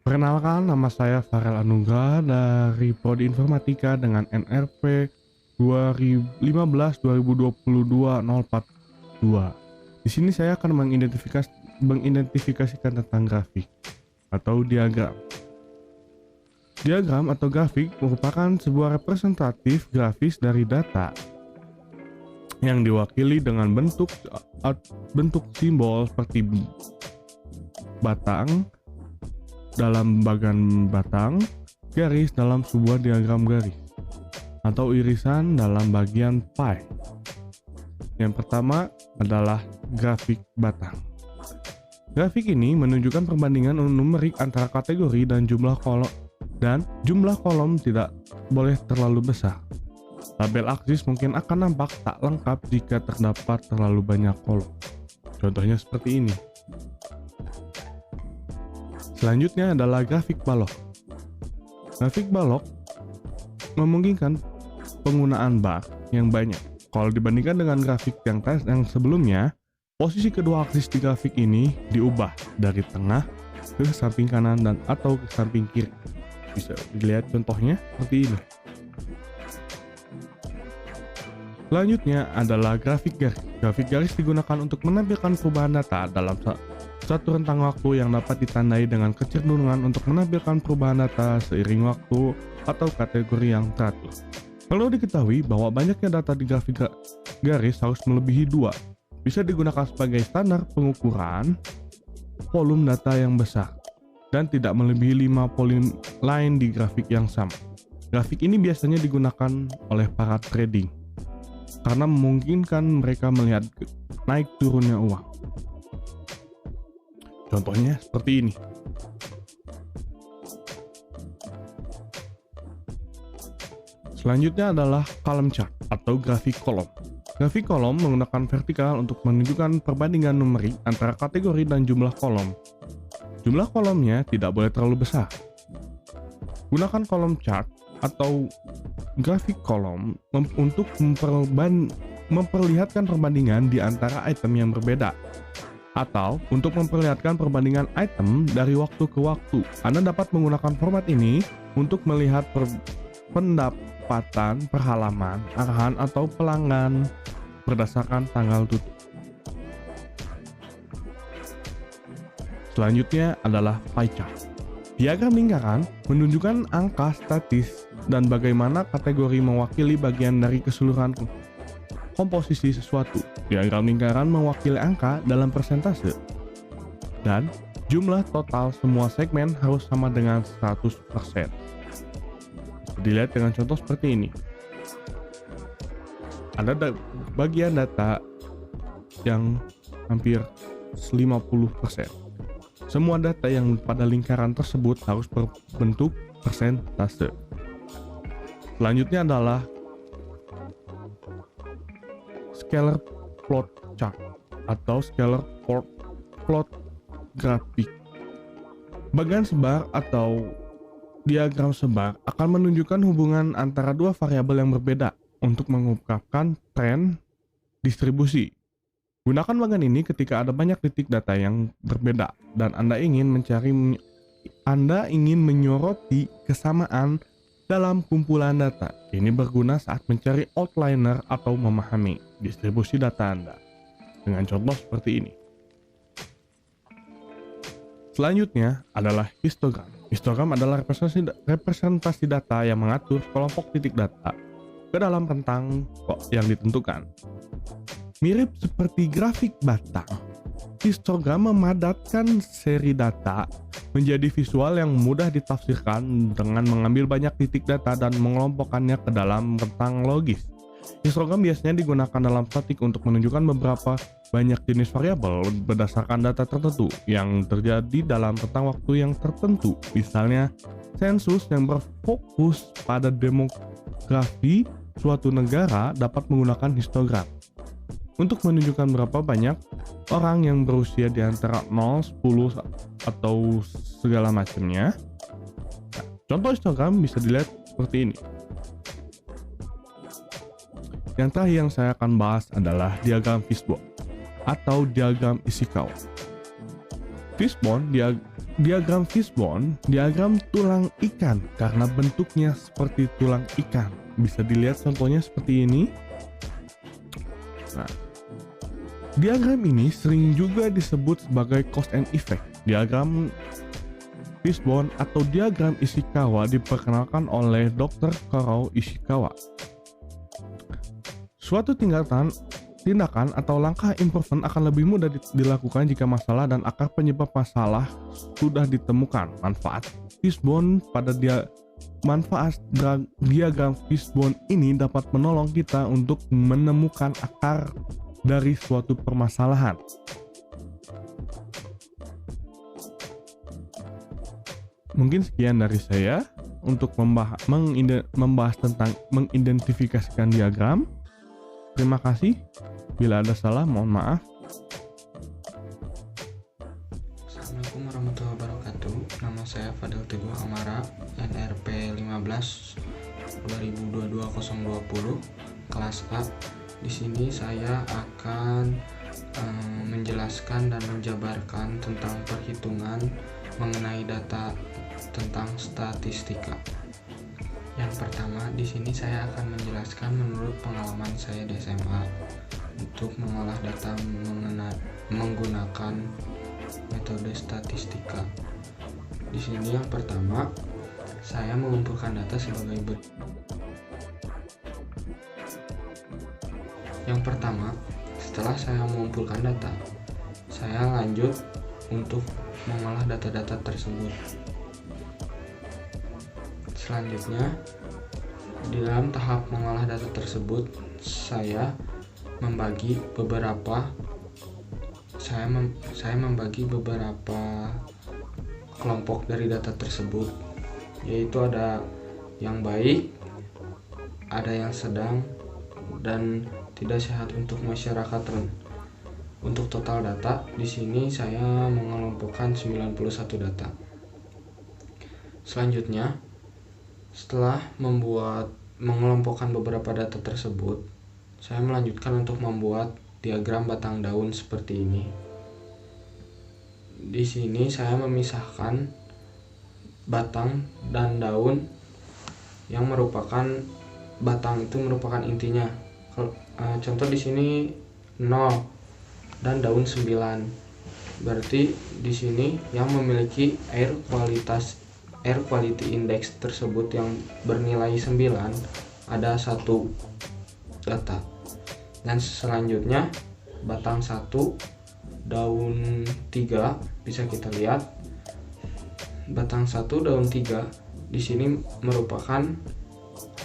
Perkenalkan, nama saya Farel Anugrah dari Prodi Informatika dengan NRP 2015-2022-042. Di sini saya akan mengidentifikasikan tentang grafik atau diagram. Diagram atau grafik merupakan sebuah representatif grafis dari data yang diwakili dengan bentuk simbol seperti batang dalam bagian batang, garis dalam sebuah diagram garis, atau irisan dalam bagian pie. Yang pertama adalah grafik batang. Grafik ini menunjukkan perbandingan numerik antara kategori dan jumlah kolom tidak boleh terlalu besar. Tabel aksis mungkin akan nampak tak lengkap jika terdapat terlalu banyak kolom. Contohnya seperti ini. Selanjutnya adalah grafik balok. Grafik balok memungkinkan penggunaan bar yang banyak. Kalau dibandingkan dengan grafik yang sebelumnya, posisi kedua aksis di grafik ini diubah dari tengah ke samping kanan dan atau ke samping kiri. Bisa dilihat contohnya seperti ini. Selanjutnya adalah grafik garis. Grafik garis digunakan untuk menampilkan perubahan data dalam satu rentang waktu yang dapat ditandai dengan kecenderungan untuk menampilkan perubahan data seiring waktu atau kategori yang teratur. Perlu diketahui bahwa banyaknya data di grafik garis harus melebihi 2. Bisa digunakan sebagai standar pengukuran volume data yang besar dan tidak melebihi 5 poin lain di grafik yang sama. Grafik ini biasanya digunakan oleh para trading karena memungkinkan mereka melihat naik turunnya uang. Contohnya seperti ini. Selanjutnya adalah column chart atau grafik kolom. Grafik kolom menggunakan vertikal untuk menunjukkan perbandingan numerik antara kategori dan jumlah kolom. Jumlah kolomnya tidak boleh terlalu besar. Gunakan kolom chart atau grafik kolom untuk memperlihatkan perbandingan di antara item yang berbeda, atau untuk memperlihatkan perbandingan item dari waktu ke waktu. Anda dapat menggunakan format ini untuk melihat pendapatan per halaman, arahan atau pelanggan berdasarkan tanggal tutup. Selanjutnya adalah pie chart. Diagram lingkaran menunjukkan angka statis dan bagaimana kategori mewakili bagian dari keseluruhan komposisi sesuatu. Diagram lingkaran mewakili angka dalam persentase, dan jumlah total semua segmen harus sama dengan 100%. Dilihat dengan contoh seperti ini. Ada bagian data yang hampir 50%. Semua data yang pada lingkaran tersebut harus berbentuk persentase. Selanjutnya adalah scalar plot chart atau scalar plot grafik. Bagian sebar atau diagram sebar akan menunjukkan hubungan antara dua variabel yang berbeda untuk mengungkapkan tren distribusi. Gunakan bagian ini ketika ada banyak titik data yang berbeda dan Anda ingin menyoroti kesamaan dalam kumpulan data. Ini berguna saat mencari outliner atau memahami distribusi data Anda. Dengan contoh seperti ini. Selanjutnya adalah histogram. Histogram adalah representasi data yang mengatur kelompok titik data ke dalam rentang yang ditentukan. Mirip seperti grafik batang, histogram memadatkan seri data menjadi visual yang mudah ditafsirkan dengan mengambil banyak titik data dan mengelompokkannya ke dalam rentang logis. Histogram biasanya digunakan dalam statik untuk menunjukkan beberapa banyak jenis variabel berdasarkan data tertentu yang terjadi dalam rentang waktu yang tertentu. Misalnya, sensus yang berfokus pada demografi suatu negara dapat menggunakan histogram untuk menunjukkan berapa banyak orang yang berusia di antara 0, 10, atau segala macamnya. Contoh histogram bisa dilihat seperti ini. Yang terakhir yang saya akan bahas adalah diagram fishbone atau diagram Ishikawa. Fishbone diagram fishbone, diagram tulang ikan karena bentuknya seperti tulang ikan. Bisa dilihat contohnya seperti ini. Nah, diagram ini sering juga disebut sebagai cause and effect. Diagram fishbone atau diagram Ishikawa diperkenalkan oleh Dr. Karao Ishikawa. Suatu tindakan atau langkah improvement akan lebih mudah dilakukan jika masalah dan akar penyebab masalah sudah ditemukan. Manfaat diagram fishbone ini dapat menolong kita untuk menemukan akar dari suatu permasalahan. Mungkin sekian dari saya untuk membahas tentang mengidentifikasikan diagram. Terima kasih. Bila ada salah, mohon maaf. Assalamualaikum warahmatullahi wabarakatuh. Nama saya Fadil Teguh Amara, NRP 15 2022-020, kelas A. Di sini saya akan menjelaskan dan menjabarkan tentang perhitungan mengenai data tentang statistika. Yang pertama, di sini saya akan menjelaskan menurut pengalaman saya di SMA untuk mengolah data menggunakan metode statistika. Di sini yang pertama, saya mengumpulkan data sebagai berikut. Yang pertama, setelah saya mengumpulkan data, saya lanjut untuk mengolah data-data tersebut. Selanjutnya, di dalam tahap mengolah data tersebut, saya membagi beberapa kelompok dari data tersebut, yaitu ada yang baik, ada yang sedang, dan tidak sehat untuk masyarakat. Untuk total data, di sini saya mengelompokkan 91 data. Selanjutnya, setelah mengelompokkan beberapa data tersebut, saya melanjutkan untuk membuat diagram batang daun seperti ini. Di sini saya memisahkan batang dan daun yang merupakan batang itu merupakan intinya. Contoh di sini 0 dan daun 9. Berarti di sini yang memiliki air quality index tersebut yang bernilai 9 ada 1 data. Dan selanjutnya batang 1 daun 3 bisa kita lihat. Batang 1 daun 3 di sini merupakan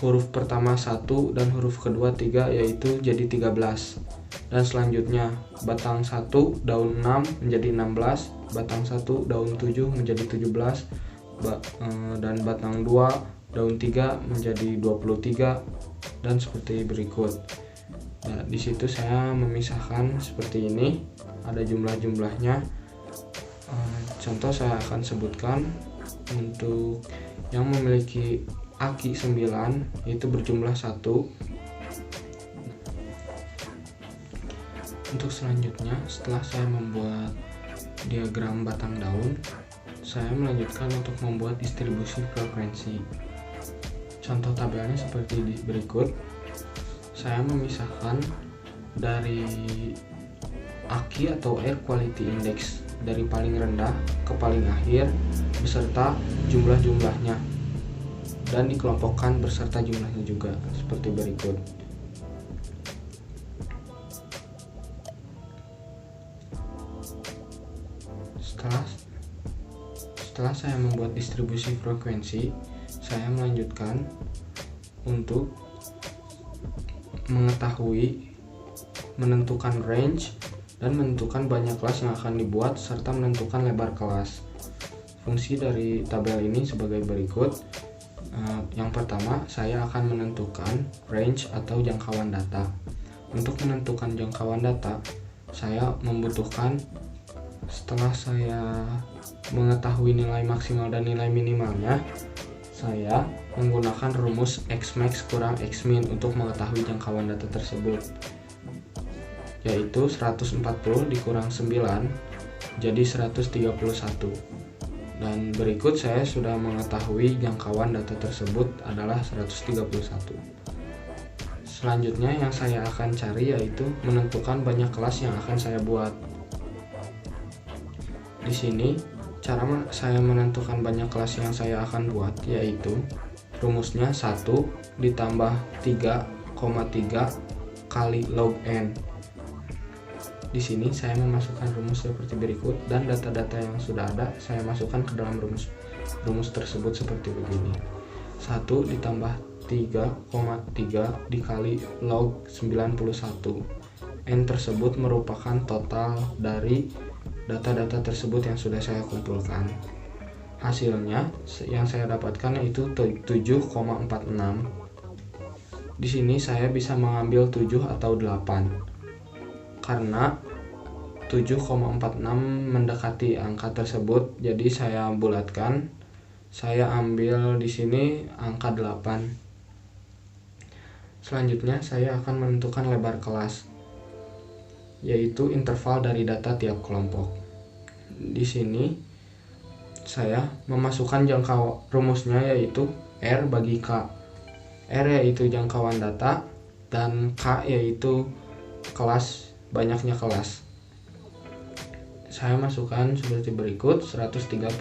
huruf pertama 1 dan huruf kedua 3, yaitu jadi 13. Dan selanjutnya batang 1 daun 6 menjadi 16, batang 1 daun 7 menjadi 17, dan batang 2 daun 3 menjadi 23, dan seperti berikut. Nah, di situ saya memisahkan seperti ini, ada jumlah-jumlahnya. Contoh saya akan sebutkan untuk yang memiliki AKI 9 yaitu berjumlah 1. Untuk selanjutnya, setelah saya membuat diagram batang daun, saya melanjutkan untuk membuat distribusi frekuensi. Contoh tabelnya seperti berikut. Saya memisahkan dari AKI atau Air Quality Index dari paling rendah ke paling akhir beserta jumlah-jumlahnya, dan dikelompokkan beserta jumlahnya juga seperti berikut. Setelah saya membuat distribusi frekuensi, saya melanjutkan untuk menentukan range dan menentukan banyak kelas yang akan dibuat serta menentukan lebar kelas. Fungsi dari tabel ini sebagai berikut. Yang pertama, saya akan menentukan range atau jangkauan data. Untuk menentukan jangkauan data, saya membutuhkan, setelah saya mengetahui nilai maksimal dan nilai minimalnya, saya menggunakan rumus Xmax kurang Xmin untuk mengetahui jangkauan data tersebut, yaitu 140 dikurang 9 jadi 131. Dan berikut saya sudah mengetahui jangkauan data tersebut adalah 131. Selanjutnya yang saya akan cari yaitu menentukan banyak kelas yang akan saya buat. Di sini cara saya menentukan banyak kelas yang saya akan buat yaitu rumusnya 1 ditambah 3,3 kali log n. Di sini saya memasukkan rumus seperti berikut dan data-data yang sudah ada saya masukkan ke dalam rumus tersebut seperti begini. 1 ditambah 3,3 dikali log 91. N tersebut merupakan total dari data-data tersebut yang sudah saya kumpulkan. Hasilnya yang saya dapatkan yaitu 7,46. Di sini saya bisa mengambil 7 atau 8. Karena 7,46 mendekati angka tersebut, jadi saya bulatkan. Saya ambil di sini angka 8. Selanjutnya saya akan menentukan lebar kelas, yaitu interval dari data tiap kelompok. Di sini saya memasukkan rumusnya yaitu R bagi K. R yaitu jangkauan data dan K yaitu kelas, banyaknya kelas. Saya masukkan seperti berikut: 131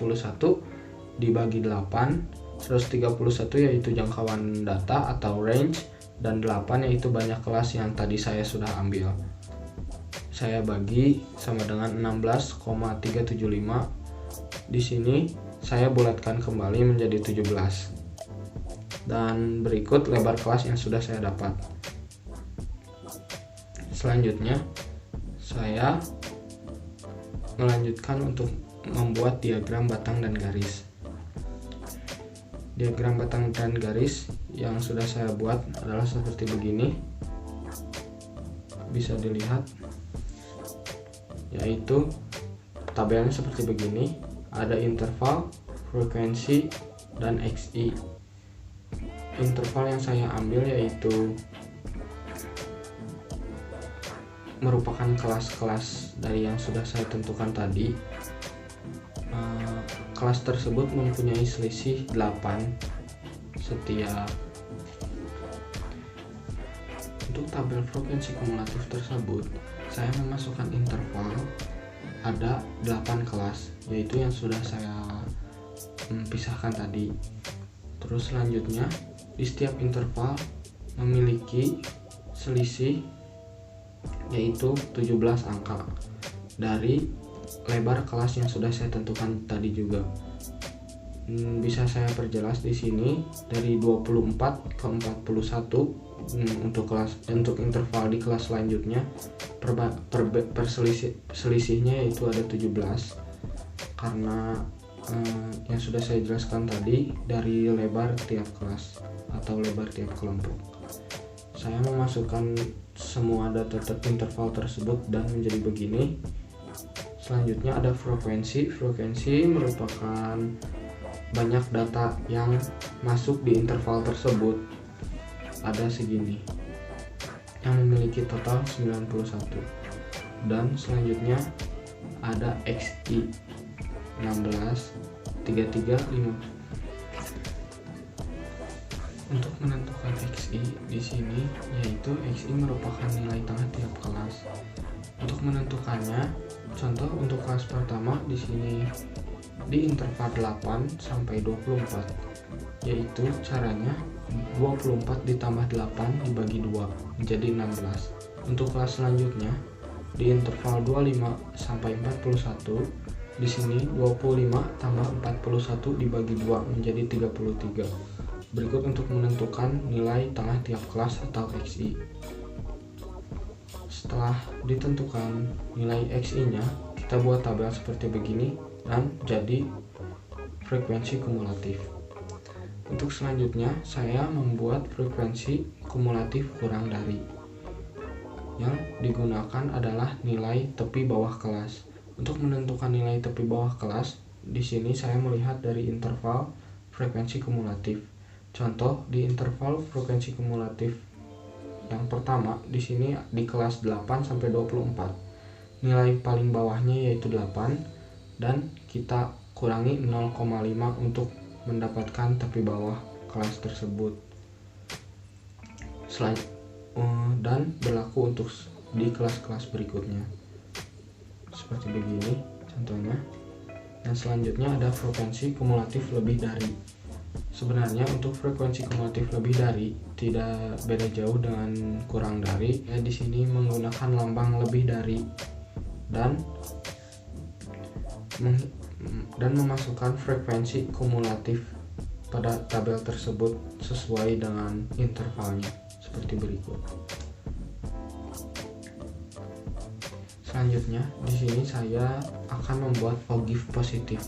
dibagi 8. 131 yaitu jangkauan data atau range, dan 8 yaitu banyak kelas yang tadi saya sudah ambil. Saya bagi sama dengan 16,375. Di sini saya bulatkan kembali menjadi 17. Dan berikut lebar kelas yang sudah saya dapat. Selanjutnya saya melanjutkan untuk membuat diagram batang dan garis. Diagram batang dan garis yang sudah saya buat adalah seperti begini, bisa dilihat, yaitu tabelnya seperti begini. Ada interval, frekuensi, dan XI. Interval yang saya ambil yaitu merupakan kelas-kelas dari yang sudah saya tentukan tadi. Kelas tersebut mempunyai selisih 8 setiap. Untuk tabel frekuensi kumulatif tersebut saya memasukkan interval, ada 8 kelas, yaitu yang sudah saya pisahkan tadi. Terus selanjutnya di setiap interval memiliki selisih yaitu 17 angka dari lebar kelas yang sudah saya tentukan tadi juga. Bisa saya perjelas di sini dari 24 ke 41 untuk interval di kelas selanjutnya selisihnya yaitu ada 17, karena yang sudah saya jelaskan tadi dari lebar tiap kelas atau lebar tiap kelompok. Saya memasukkan semua data interval tersebut dan menjadi begini. Selanjutnya ada frekuensi. Frekuensi merupakan banyak data yang masuk di interval tersebut. Ada segini yang memiliki total 91. Dan selanjutnya ada XI 16, 33, 5. Untuk menentukan XI di sini yaitu XI merupakan nilai tengah tiap kelas. Untuk menentukannya, contoh untuk kelas pertama di sini di interval 8 sampai 24, yaitu caranya 24 ditambah 8 dibagi 2 menjadi 16. Untuk kelas selanjutnya di interval 25 sampai 41, di sini 25 tambah 41 dibagi 2 menjadi 33. Berikut untuk menentukan nilai tengah tiap kelas atau XI. Setelah ditentukan nilai XI-nya, kita buat tabel seperti begini dan jadi frekuensi kumulatif. Untuk selanjutnya, saya membuat frekuensi kumulatif kurang dari. Yang digunakan adalah nilai tepi bawah kelas. Untuk menentukan nilai tepi bawah kelas, di sini saya melihat dari interval frekuensi kumulatif. Contoh di interval frekuensi kumulatif yang pertama di sini di kelas 8 sampai 24. Nilai paling bawahnya yaitu 8 dan kita kurangi 0,5 untuk mendapatkan tepi bawah kelas tersebut. Dan berlaku untuk di kelas-kelas berikutnya. Seperti begini contohnya. Dan selanjutnya ada frekuensi kumulatif lebih dari. Sebenarnya untuk frekuensi kumulatif lebih dari tidak beda jauh dengan kurang dari. Ya, di sini menggunakan lambang lebih dari dan memasukkan frekuensi kumulatif pada tabel tersebut sesuai dengan intervalnya seperti berikut. Selanjutnya, di sini saya akan membuat OGIF positif.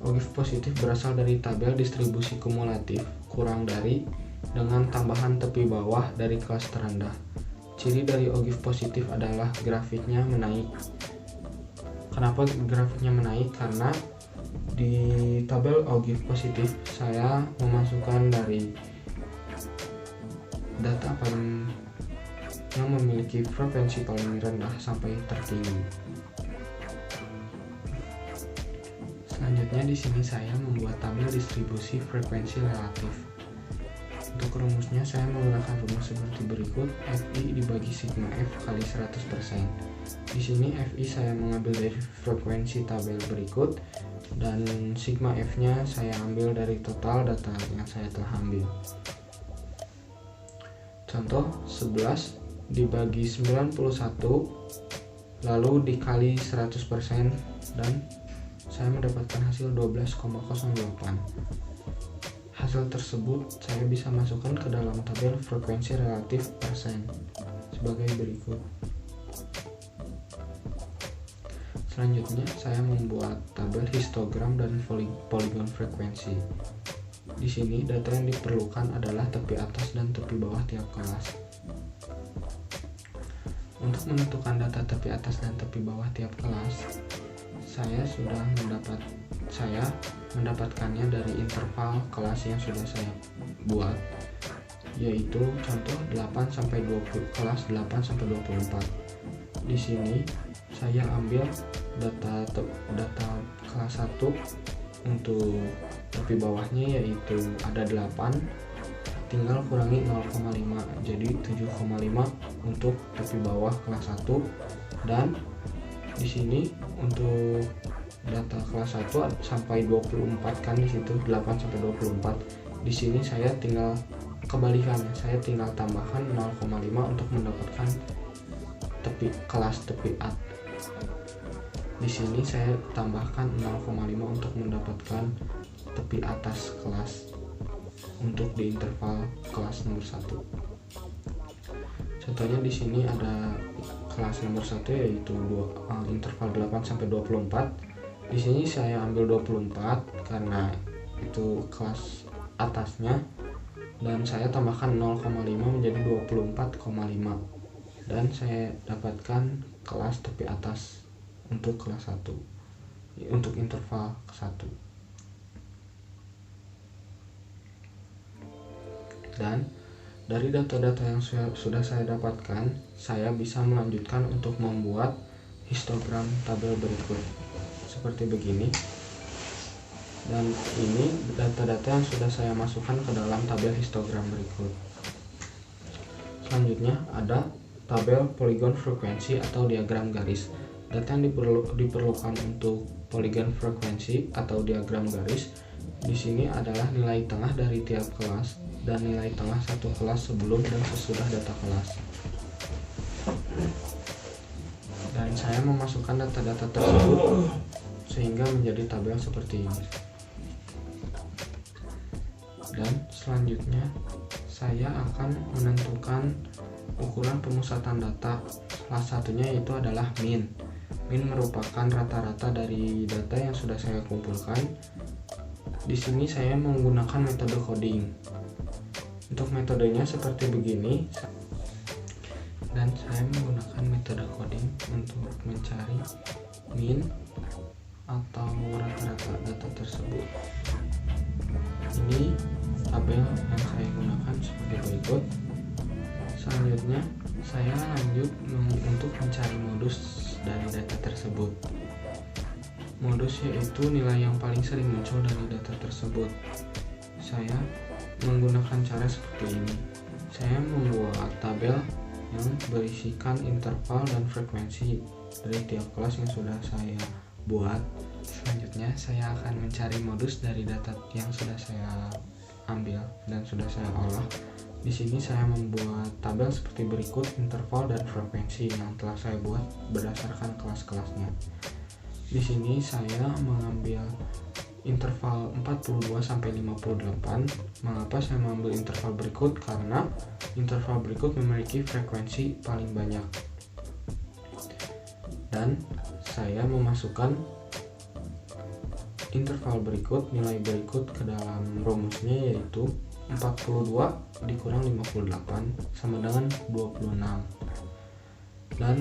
OGIF positif berasal dari tabel distribusi kumulatif kurang dari dengan tambahan tepi bawah dari kelas terendah. Ciri dari OGIF positif adalah grafiknya menaik. Kenapa grafiknya menaik? Karena di tabel OGIF positif saya memasukkan dari data yang memiliki frekuensi paling rendah sampai tertinggi. Selanjutnya di sini saya membuat tabel distribusi frekuensi relatif. Untuk rumusnya saya menggunakan rumus seperti berikut: FI dibagi sigma F kali 100%. Di sini FI saya mengambil dari frekuensi tabel berikut dan sigma F-nya saya ambil dari total data yang saya telah ambil. Contoh 11 dibagi 91 lalu dikali 100% dan saya mendapatkan hasil 12,08. Hasil tersebut saya bisa masukkan ke dalam tabel frekuensi relatif persen sebagai berikut. Selanjutnya saya membuat tabel histogram dan poligon frekuensi. Di sini data yang diperlukan adalah tepi atas dan tepi bawah tiap kelas. Untuk menentukan data tepi atas dan tepi bawah tiap kelas, saya mendapatkannya dari interval kelas yang sudah saya buat, yaitu contoh 8 sampai 20 kelas 8 sampai 24. Di sini saya ambil data kelas 1 untuk tepi bawahnya, yaitu ada 8, tinggal kurangi 0,5 jadi 7,5 untuk tepi bawah kelas 1. Dan di sini untuk data kelas 1 sampai 24 kan, di situ 8 sampai 24. Di sini saya tinggal kebalikannya, saya tinggal tambahkan 0,5 untuk mendapatkan kelas tepi at. Di sini saya tambahkan 0,5 untuk mendapatkan tepi atas kelas untuk di interval kelas nomor 1. Contohnya di sini ada kelas nomor 1 yaitu interval 8 sampai 24. Di sini saya ambil 24 karena itu kelas atasnya dan saya tambahkan 0,5 menjadi 24,5 dan saya dapatkan kelas tepi atas untuk kelas 1 untuk interval ke-1. Dan dari data-data yang sudah saya dapatkan, saya bisa melanjutkan untuk membuat histogram tabel berikut seperti begini. Dan ini data-data yang sudah saya masukkan ke dalam tabel histogram berikut. Selanjutnya ada tabel poligon frekuensi atau diagram garis. Data yang diperlukan untuk poligon frekuensi atau diagram garis di sini adalah nilai tengah dari tiap kelas dan nilai tengah satu kelas sebelum dan sesudah data kelas. Dan saya memasukkan data-data tersebut sehingga menjadi tabel seperti ini. Dan selanjutnya saya akan menentukan ukuran pemusatan data. Salah satunya itu adalah min. Min merupakan rata-rata dari data yang sudah saya kumpulkan. Di sini saya menggunakan metode coding. Untuk metodenya seperti begini. Dan saya menggunakan metode coding untuk mencari min atau rata-rata data tersebut. Ini tabel yang saya gunakan sebagai berikut. Selanjutnya saya lanjut untuk mencari modus dari data tersebut. modus yaitu nilai yang paling sering muncul dari data tersebut. Saya menggunakan cara seperti ini. Saya membuat tabel yang berisikan interval dan frekuensi dari tiap kelas yang sudah saya buat. Selanjutnya saya akan mencari modus dari data yang sudah saya ambil dan sudah saya olah. Di sini saya membuat tabel seperti berikut interval dan frekuensi yang telah saya buat berdasarkan kelas-kelasnya. Di sini saya mengambil interval 42 sampai 58. Mengapa saya mengambil interval berikut? Karena interval berikut memiliki frekuensi paling banyak. Dan saya memasukkan interval berikut, nilai berikut ke dalam rumusnya, yaitu 42 dikurang 58 sama dengan 26. Dan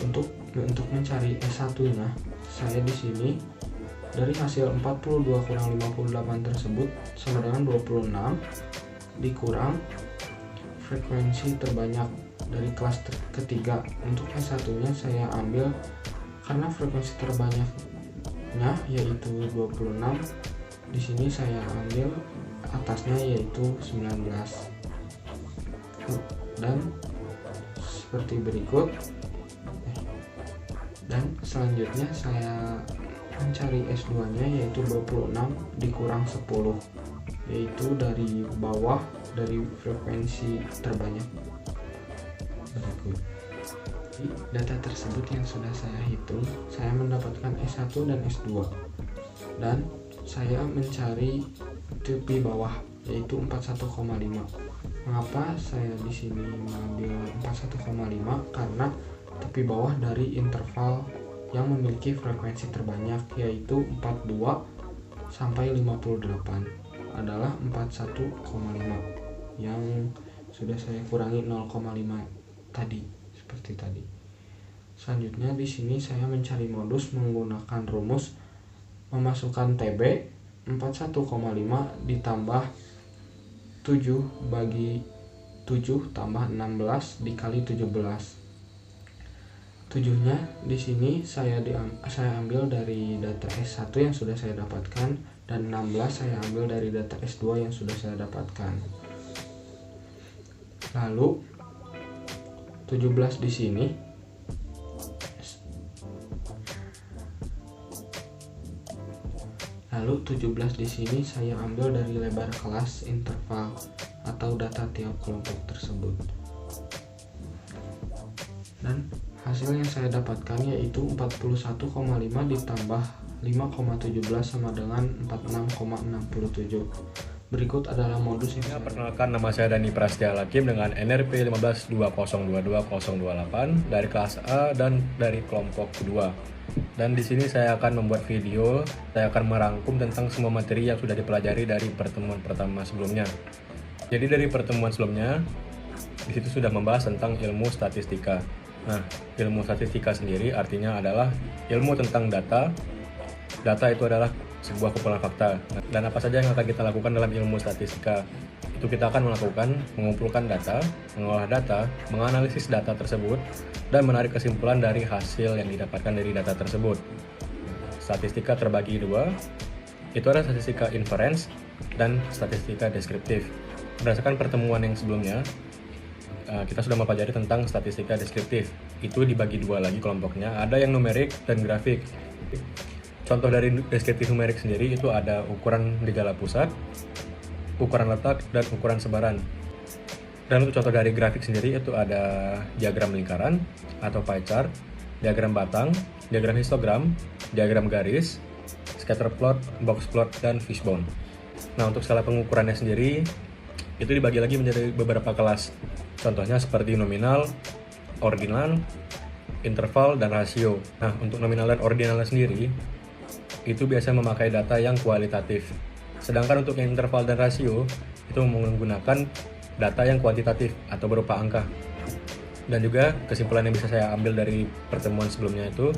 untuk mencari S1-nya, saya di sini dari hasil 42 kurang 58 tersebut sama dengan 26 dikurang frekuensi terbanyak dari kelas ketiga. Untuk S1-nya saya ambil karena frekuensi terbanyaknya yaitu 26. Di sini saya ambil atasnya yaitu 19. Dan seperti berikut. Dan selanjutnya saya mencari S2-nya yaitu 26 dikurang 10, yaitu dari bawah dari frekuensi terbanyak berikut. Di data tersebut yang sudah saya hitung, saya mendapatkan S1 dan S2, dan saya mencari tepi bawah yaitu 41,5. Mengapa saya di sini mengambil 41,5? Karena tepi bawah dari interval yang memiliki frekuensi terbanyak yaitu 42 sampai 58 adalah 41,5 yang sudah saya kurangi 0,5 tadi, seperti tadi. Selanjutnya di sini saya mencari modus menggunakan rumus memasukkan TB 41,5 ditambah 7 bagi 7 tambah 16 dikali 17. 7-nya di sini saya ambil dari data S1 yang sudah saya dapatkan, dan 16 saya ambil dari data S2 yang sudah saya dapatkan. Lalu 17 di sini saya ambil dari lebar kelas interval atau data tiap kelompok tersebut. Dan hasil yang saya dapatkan yaitu 41,5 ditambah 5,17 sama dengan 46,67. Berikut adalah modus yang Perkenalkan, nama saya Dani Prastya Lakim dengan NRP 15202228 dari kelas A dan dari kelompok kedua. Dan di sini saya akan membuat video, saya akan merangkum tentang semua materi yang sudah dipelajari dari pertemuan pertama sebelumnya. Jadi dari pertemuan sebelumnya, di situ sudah membahas tentang ilmu statistika. Nah, ilmu statistika sendiri artinya adalah ilmu tentang data. Data itu adalah sebuah kumpulan fakta. Dan apa saja yang akan kita lakukan dalam ilmu statistika? Itu kita akan melakukan mengumpulkan data, mengolah data, menganalisis data tersebut, dan menarik kesimpulan dari hasil yang didapatkan dari data tersebut. Statistika terbagi dua, itu ada statistika inference dan statistika deskriptif. Berdasarkan pertemuan yang sebelumnya, kita sudah mempelajari tentang statistika deskriptif. Itu dibagi dua lagi kelompoknya, ada yang numerik dan grafik. Contoh dari deskriptif numerik sendiri itu ada ukuran gejala pusat, ukuran letak, dan ukuran sebaran. Dan untuk contoh dari grafik sendiri itu ada diagram lingkaran atau pie chart, diagram batang, diagram histogram, diagram garis, scatter plot, box plot, dan fishbone. Nah, untuk skala pengukurannya sendiri itu dibagi lagi menjadi beberapa kelas. Contohnya seperti nominal, ordinal, interval, dan rasio. Nah, untuk nominal dan ordinalnya sendiri itu biasanya memakai data yang kualitatif. Sedangkan untuk yang interval dan rasio itu menggunakan data yang kuantitatif atau berupa angka. Dan juga kesimpulan yang bisa saya ambil dari pertemuan sebelumnya itu,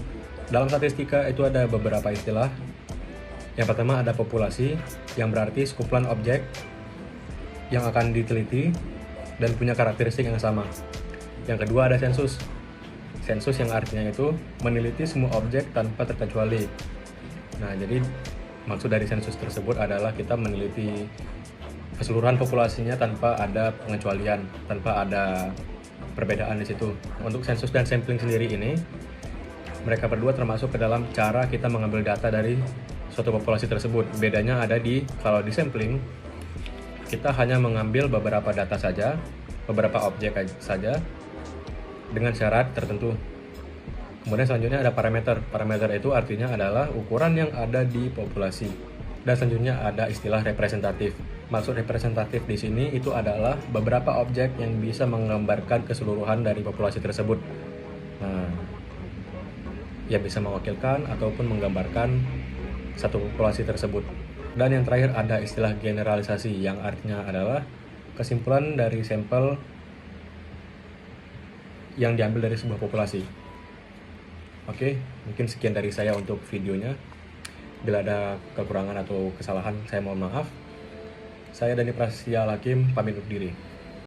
dalam statistika itu ada beberapa istilah. Yang pertama ada populasi, yang berarti sekumpulan objek yang akan diteliti dan punya karakteristik yang sama. Yang kedua ada sensus. Sensus yang artinya itu meneliti semua objek tanpa terkecuali. Nah, jadi maksud dari sensus tersebut adalah kita meneliti keseluruhan populasinya tanpa ada pengecualian, tanpa ada perbedaan di situ. Untuk sensus dan sampling sendiri ini, mereka berdua termasuk ke dalam cara kita mengambil data dari suatu populasi tersebut. Bedanya ada di kalau di sampling kita hanya mengambil beberapa data saja, beberapa objek saja dengan syarat tertentu. Kemudian selanjutnya ada parameter. Parameter itu artinya adalah ukuran yang ada di populasi. Dan selanjutnya ada istilah representatif. Maksud representatif di sini itu adalah beberapa objek yang bisa menggambarkan keseluruhan dari populasi tersebut. Nah, yang bisa mewakilkan ataupun menggambarkan satu populasi tersebut. Dan yang terakhir ada istilah generalisasi yang artinya adalah kesimpulan dari sampel yang diambil dari sebuah populasi. Oke, mungkin sekian dari saya untuk videonya. Bila ada kekurangan atau kesalahan, saya mohon maaf. Saya Dani Prasetya Hakim pamit undur diri.